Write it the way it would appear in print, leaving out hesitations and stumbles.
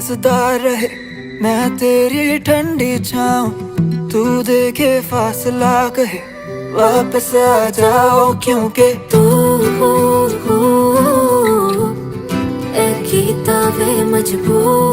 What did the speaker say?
कर्जदार रहे, मैं तेरी ठंडी छाऊं, तू देखे फासला कहे वापस आ जाओ, क्योंकि तू ए कीता वे मजबूर।